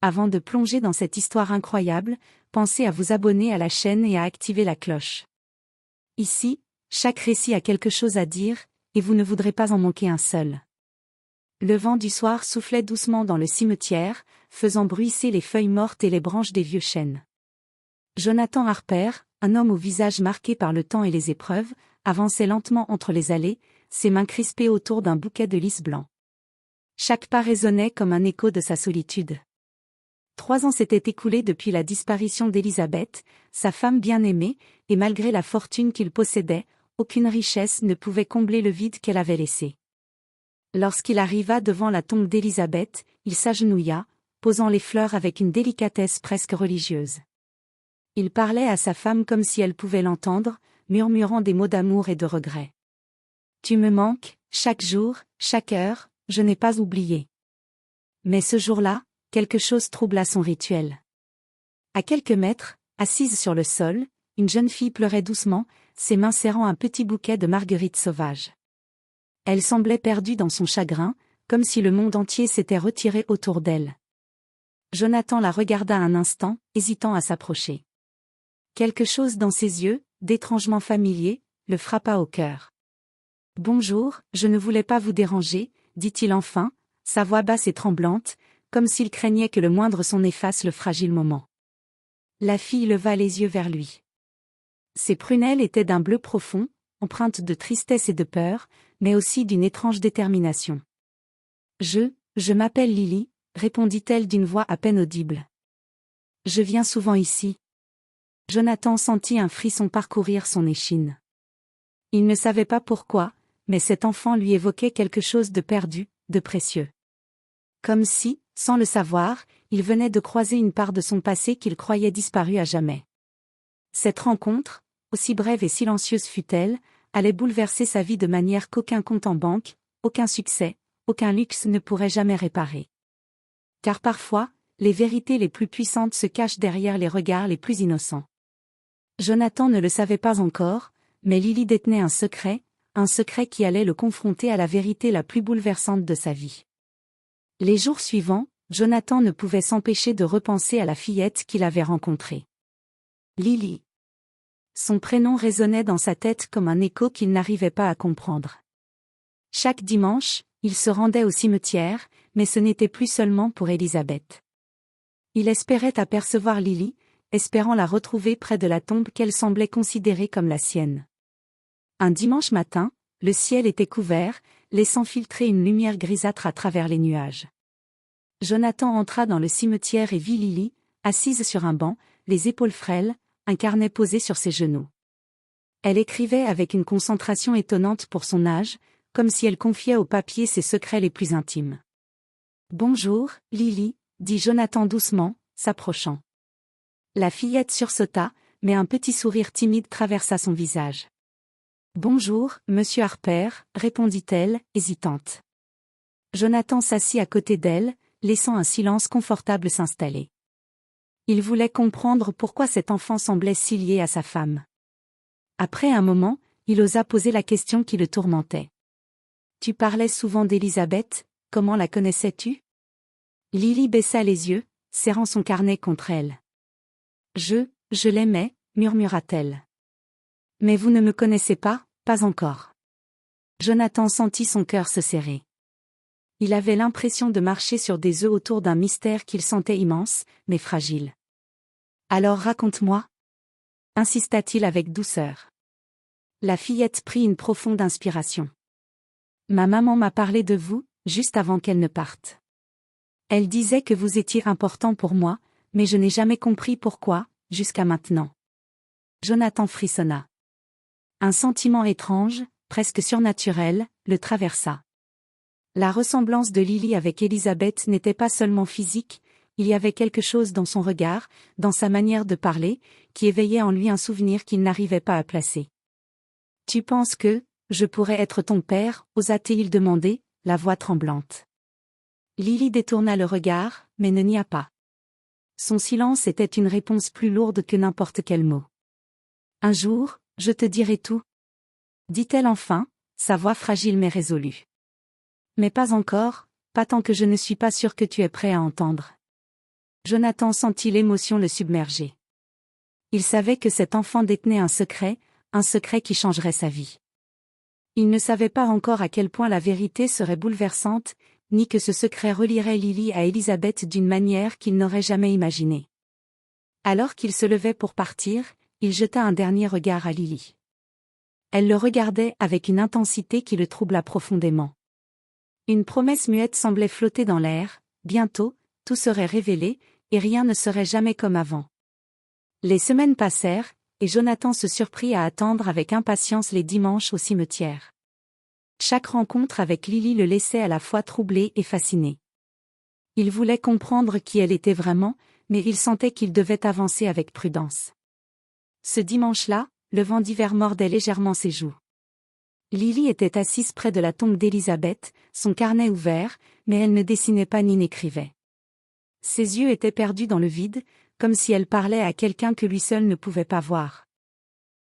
avant de plonger dans cette histoire incroyable, pensez à vous abonner à la chaîne et à activer la cloche. Ici, chaque récit a quelque chose à dire, et vous ne voudrez pas en manquer un seul. Le vent du soir soufflait doucement dans le cimetière, faisant bruisser les feuilles mortes et les branches des vieux chênes. Jonathan Harper, un homme au visage marqué par le temps et les épreuves, avançait lentement entre les allées, ses mains crispées autour d'un bouquet de lys blanc. Chaque pas résonnait comme un écho de sa solitude. 3 ans s'étaient écoulés depuis la disparition d'Elizabeth, sa femme bien-aimée, et malgré la fortune qu'il possédait, aucune richesse ne pouvait combler le vide qu'elle avait laissé. Lorsqu'il arriva devant la tombe d'Elizabeth, il s'agenouilla, posant les fleurs avec une délicatesse presque religieuse. Il parlait à sa femme comme si elle pouvait l'entendre, murmurant des mots d'amour et de regret. « Tu me manques, chaque jour, chaque heure, je n'ai pas oublié. » Mais ce jour-là, quelque chose troubla son rituel. À quelques mètres, assise sur le sol, une jeune fille pleurait doucement, ses mains serrant un petit bouquet de marguerites sauvages. Elle semblait perdue dans son chagrin, comme si le monde entier s'était retiré autour d'elle. Jonathan la regarda un instant, hésitant à s'approcher. Quelque chose dans ses yeux, d'étrangement familier, le frappa au cœur. « Bonjour, je ne voulais pas vous déranger, » dit-il enfin, sa voix basse et tremblante, comme s'il craignait que le moindre son efface le fragile moment. La fille leva les yeux vers lui. Ses prunelles étaient d'un bleu profond, empreintes de tristesse et de peur, mais aussi d'une étrange détermination. « Je m'appelle Lily, » répondit-elle d'une voix à peine audible. « Je viens souvent ici. » Jonathan sentit un frisson parcourir son échine. Il ne savait pas pourquoi, mais cet enfant lui évoquait quelque chose de perdu, de précieux. Comme si, sans le savoir, il venait de croiser une part de son passé qu'il croyait disparu à jamais. Cette rencontre, aussi brève et silencieuse fut-elle, allait bouleverser sa vie de manière qu'aucun compte en banque, aucun succès, aucun luxe ne pourrait jamais réparer. Car parfois, les vérités les plus puissantes se cachent derrière les regards les plus innocents. Jonathan ne le savait pas encore, mais Lily détenait un secret qui allait le confronter à la vérité la plus bouleversante de sa vie. Les jours suivants, Jonathan ne pouvait s'empêcher de repenser à la fillette qu'il avait rencontrée. Lily. Son prénom résonnait dans sa tête comme un écho qu'il n'arrivait pas à comprendre. Chaque dimanche, il se rendait au cimetière, mais ce n'était plus seulement pour Elizabeth. Il espérait apercevoir Lily, espérant la retrouver près de la tombe qu'elle semblait considérer comme la sienne. Un dimanche matin, le ciel était couvert, laissant filtrer une lumière grisâtre à travers les nuages. Jonathan entra dans le cimetière et vit Lily, assise sur un banc, les épaules frêles, un carnet posé sur ses genoux. Elle écrivait avec une concentration étonnante pour son âge, comme si elle confiait au papier ses secrets les plus intimes. « Bonjour, Lily, » dit Jonathan doucement, s'approchant. La fillette sursauta, mais un petit sourire timide traversa son visage. « Bonjour, monsieur Harper, » répondit-elle, hésitante. Jonathan s'assit à côté d'elle, laissant un silence confortable s'installer. Il voulait comprendre pourquoi cet enfant semblait si lié à sa femme. Après un moment, il osa poser la question qui le tourmentait. « Tu parlais souvent d'Elizabeth, comment la connaissais-tu » Lily baissa les yeux, serrant son carnet contre elle. « Je l'aimais, » murmura-t-elle. « Mais vous ne me connaissez pas, pas encore. » Jonathan sentit son cœur se serrer. Il avait l'impression de marcher sur des œufs autour d'un mystère qu'il sentait immense, mais fragile. « Alors raconte-moi » insista-t-il avec douceur. La fillette prit une profonde inspiration. « Ma maman m'a parlé de vous, juste avant qu'elle ne parte. Elle disait que vous étiez important pour moi, mais je n'ai jamais compris pourquoi, jusqu'à maintenant. » Jonathan frissonna. Un sentiment étrange, presque surnaturel, le traversa. La ressemblance de Lily avec Elizabeth n'était pas seulement physique, il y avait quelque chose dans son regard, dans sa manière de parler, qui éveillait en lui un souvenir qu'il n'arrivait pas à placer. « Tu penses que, je pourrais être ton père ?» osa-t-il demander, la voix tremblante. Lily détourna le regard, mais ne nia pas. Son silence était une réponse plus lourde que n'importe quel mot. « Un jour, je te dirai tout. » dit-elle enfin, sa voix fragile mais résolue. « Mais pas encore, pas tant que je ne suis pas sûre que tu es prêt à entendre. » Jonathan sentit l'émotion le submerger. Il savait que cet enfant détenait un secret qui changerait sa vie. Il ne savait pas encore à quel point la vérité serait bouleversante, ni que ce secret relierait Lily à Elisabeth d'une manière qu'il n'aurait jamais imaginée. Alors qu'il se levait pour partir, il jeta un dernier regard à Lily. Elle le regardait avec une intensité qui le troubla profondément. Une promesse muette semblait flotter dans l'air, bientôt, tout serait révélé, et rien ne serait jamais comme avant. Les semaines passèrent, et Jonathan se surprit à attendre avec impatience les dimanches au cimetière. Chaque rencontre avec Lily le laissait à la fois troublé et fasciné. Il voulait comprendre qui elle était vraiment, mais il sentait qu'il devait avancer avec prudence. Ce dimanche-là, le vent d'hiver mordait légèrement ses joues. Lily était assise près de la tombe d'Elisabeth, son carnet ouvert, mais elle ne dessinait pas ni n'écrivait. Ses yeux étaient perdus dans le vide, comme si elle parlait à quelqu'un que lui seul ne pouvait pas voir.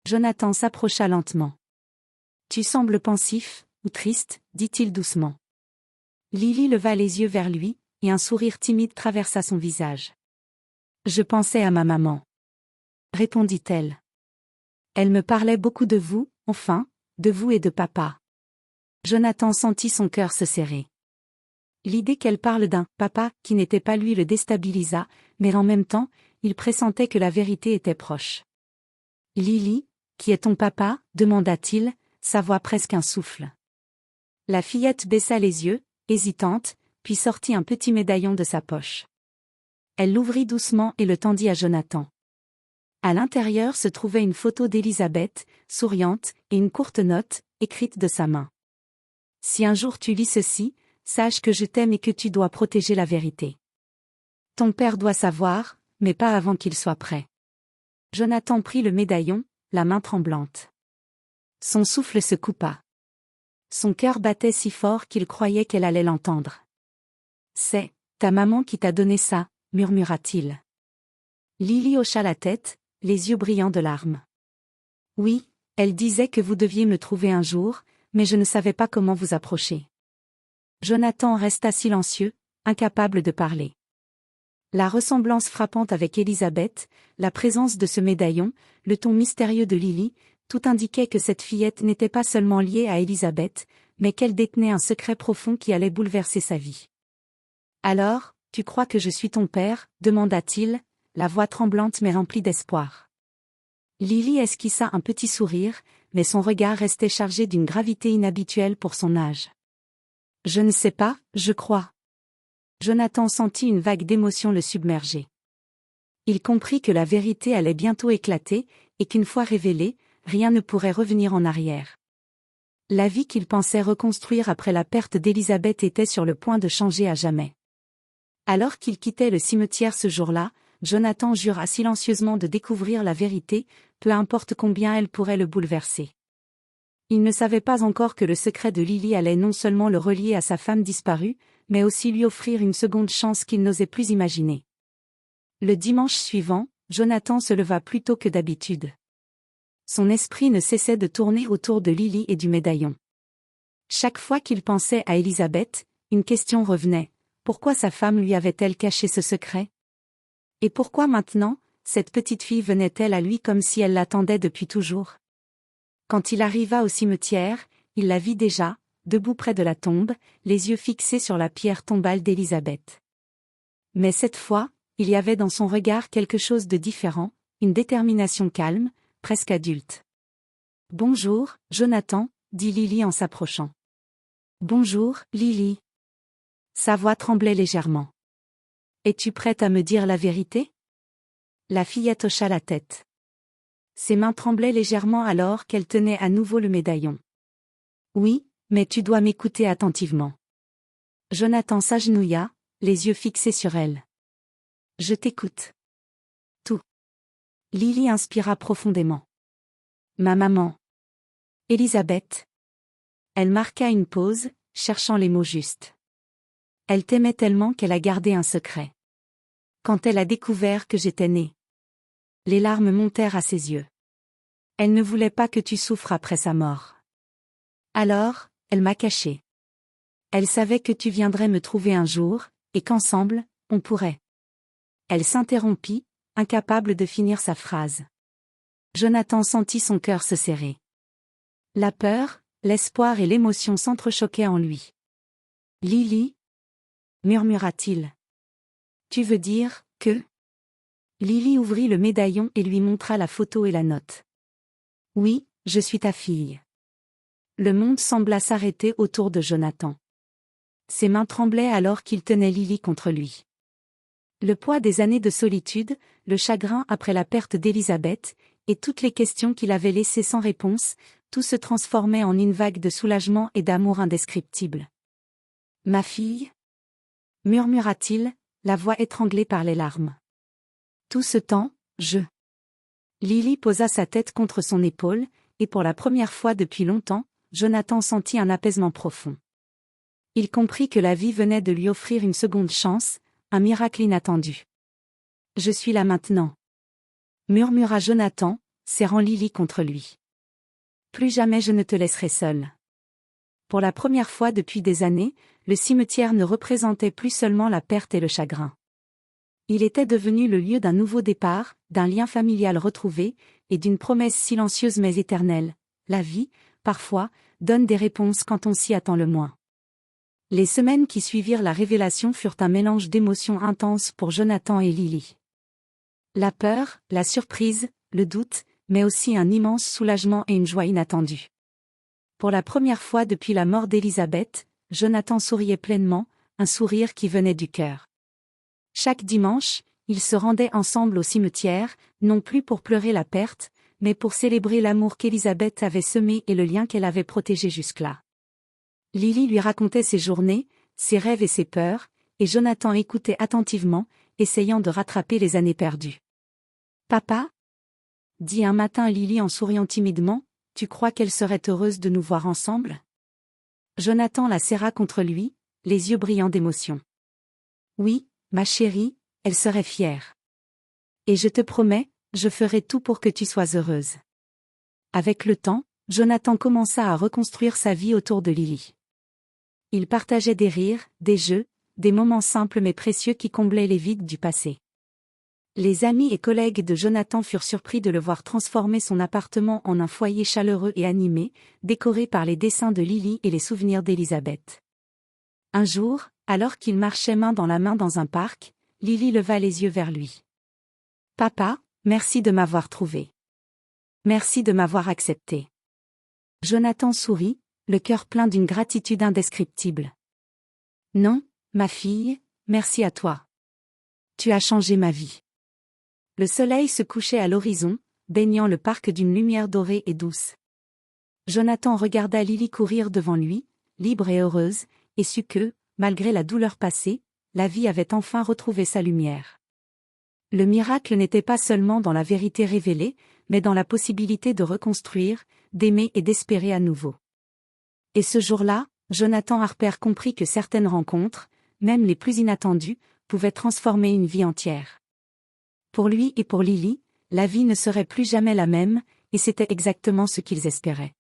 Jonathan s'approcha lentement. « Tu sembles pensif, ou triste, » dit-il doucement. Lily leva les yeux vers lui, et un sourire timide traversa son visage. « Je pensais à ma maman. » répondit-elle. « Elle me parlait beaucoup de vous, enfin, de vous et de papa. » Jonathan sentit son cœur se serrer. L'idée qu'elle parle d'un « papa » qui n'était pas lui le déstabilisa, mais en même temps, il pressentait que la vérité était proche. « Lily, qui est ton papa ?» demanda-t-il, sa voix presque un souffle. La fillette baissa les yeux, hésitante, puis sortit un petit médaillon de sa poche. Elle l'ouvrit doucement et le tendit à Jonathan. À l'intérieur se trouvait une photo d'Elisabeth, souriante, et une courte note, écrite de sa main. « Si un jour tu lis ceci, sache que je t'aime et que tu dois protéger la vérité. Ton père doit savoir, mais pas avant qu'il soit prêt. » Jonathan prit le médaillon, la main tremblante. Son souffle se coupa. Son cœur battait si fort qu'il croyait qu'elle allait l'entendre. « C'est ta maman qui t'a donné ça » murmura-t-il. Lily hocha la tête, les yeux brillants de larmes. « Oui, elle disait que vous deviez me trouver un jour, mais je ne savais pas comment vous approcher. » Jonathan resta silencieux, incapable de parler. La ressemblance frappante avec Elisabeth, la présence de ce médaillon, le ton mystérieux de Lily, tout indiquait que cette fillette n'était pas seulement liée à Elisabeth, mais qu'elle détenait un secret profond qui allait bouleverser sa vie. « Alors, tu crois que je suis ton père ?» demanda-t-il, la voix tremblante mais remplie d'espoir. Lily esquissa un petit sourire, mais son regard restait chargé d'une gravité inhabituelle pour son âge. « Je ne sais pas, je crois. » Jonathan sentit une vague d'émotion le submerger. Il comprit que la vérité allait bientôt éclater, et qu'une fois révélée, rien ne pourrait revenir en arrière. La vie qu'il pensait reconstruire après la perte d'Elisabeth était sur le point de changer à jamais. Alors qu'il quittait le cimetière ce jour-là, Jonathan jura silencieusement de découvrir la vérité, peu importe combien elle pourrait le bouleverser. Il ne savait pas encore que le secret de Lily allait non seulement le relier à sa femme disparue, mais aussi lui offrir une seconde chance qu'il n'osait plus imaginer. Le dimanche suivant, Jonathan se leva plus tôt que d'habitude. Son esprit ne cessait de tourner autour de Lily et du médaillon. Chaque fois qu'il pensait à Elisabeth, une question revenait. Pourquoi sa femme lui avait-elle caché ce secret? Et pourquoi maintenant, cette petite fille venait-elle à lui comme si elle l'attendait depuis toujours? Quand il arriva au cimetière, il la vit déjà, debout près de la tombe, les yeux fixés sur la pierre tombale d'Elisabeth. Mais cette fois, il y avait dans son regard quelque chose de différent, une détermination calme, presque adulte. « Bonjour, Jonathan » dit Lily en s'approchant. « Bonjour, Lily. » Sa voix tremblait légèrement. « Es-tu prête à me dire la vérité ?» La fillette hocha la tête. Ses mains tremblaient légèrement alors qu'elle tenait à nouveau le médaillon. « Oui, mais tu dois m'écouter attentivement. » Jonathan s'agenouilla, les yeux fixés sur elle. « Je t'écoute. » Tout. Lily inspira profondément. « Ma maman. Elisabeth. » Elle marqua une pause, cherchant les mots justes. Elle t'aimait tellement qu'elle a gardé un secret. Quand elle a découvert que j'étais née. Les larmes montèrent à ses yeux. Elle ne voulait pas que tu souffres après sa mort. Alors, elle m'a caché. Elle savait que tu viendrais me trouver un jour, et qu'ensemble, on pourrait. Elle s'interrompit, incapable de finir sa phrase. Jonathan sentit son cœur se serrer. La peur, l'espoir et l'émotion s'entrechoquaient en lui. Lily, murmura-t-il. Tu veux dire que... Lily ouvrit le médaillon et lui montra la photo et la note. Oui, je suis ta fille. Le monde sembla s'arrêter autour de Jonathan. Ses mains tremblaient alors qu'il tenait Lily contre lui. Le poids des années de solitude, le chagrin après la perte d'Elisabeth, et toutes les questions qu'il avait laissées sans réponse, tout se transformait en une vague de soulagement et d'amour indescriptible. « Ma fille » murmura-t-il, la voix étranglée par les larmes. Tout ce temps, je... Lily posa sa tête contre son épaule, et pour la première fois depuis longtemps, Jonathan sentit un apaisement profond. Il comprit que la vie venait de lui offrir une seconde chance, un miracle inattendu. « Je suis là maintenant. » murmura Jonathan, serrant Lily contre lui. « Plus jamais je ne te laisserai seule. » Pour la première fois depuis des années, le cimetière ne représentait plus seulement la perte et le chagrin. Il était devenu le lieu d'un nouveau départ, d'un lien familial retrouvé, et d'une promesse silencieuse mais éternelle. La vie, parfois, donne des réponses quand on s'y attend le moins. Les semaines qui suivirent la révélation furent un mélange d'émotions intenses pour Jonathan et Lily. La peur, la surprise, le doute, mais aussi un immense soulagement et une joie inattendue. Pour la première fois depuis la mort d'Elisabeth, Jonathan souriait pleinement, un sourire qui venait du cœur. Chaque dimanche, ils se rendaient ensemble au cimetière, non plus pour pleurer la perte, mais pour célébrer l'amour qu'Elisabeth avait semé et le lien qu'elle avait protégé jusque-là. Lily lui racontait ses journées, ses rêves et ses peurs, et Jonathan écoutait attentivement, essayant de rattraper les années perdues. « Papa » dit un matin Lily en souriant timidement, « tu crois qu'elle serait heureuse de nous voir ensemble ?» Jonathan la serra contre lui, les yeux brillants d'émotion. « Oui, ma chérie, elle serait fière. Et je te promets, je ferai tout pour que tu sois heureuse. » Avec le temps, Jonathan commença à reconstruire sa vie autour de Lily. Ils partageaient des rires, des jeux, des moments simples mais précieux qui comblaient les vides du passé. Les amis et collègues de Jonathan furent surpris de le voir transformer son appartement en un foyer chaleureux et animé, décoré par les dessins de Lily et les souvenirs d'Elisabeth. Un jour, alors qu'ils marchaient main dans la main dans un parc, Lily leva les yeux vers lui. « Papa, merci de m'avoir trouvé. Merci de m'avoir accepté. » Jonathan sourit, le cœur plein d'une gratitude indescriptible. « Non, ma fille, merci à toi. Tu as changé ma vie. » Le soleil se couchait à l'horizon, baignant le parc d'une lumière dorée et douce. Jonathan regarda Lily courir devant lui, libre et heureuse, et sut que, malgré la douleur passée, la vie avait enfin retrouvé sa lumière. Le miracle n'était pas seulement dans la vérité révélée, mais dans la possibilité de reconstruire, d'aimer et d'espérer à nouveau. Et ce jour-là, Jonathan Harper comprit que certaines rencontres, même les plus inattendues, pouvaient transformer une vie entière. Pour lui et pour Lily, la vie ne serait plus jamais la même, et c'était exactement ce qu'ils espéraient.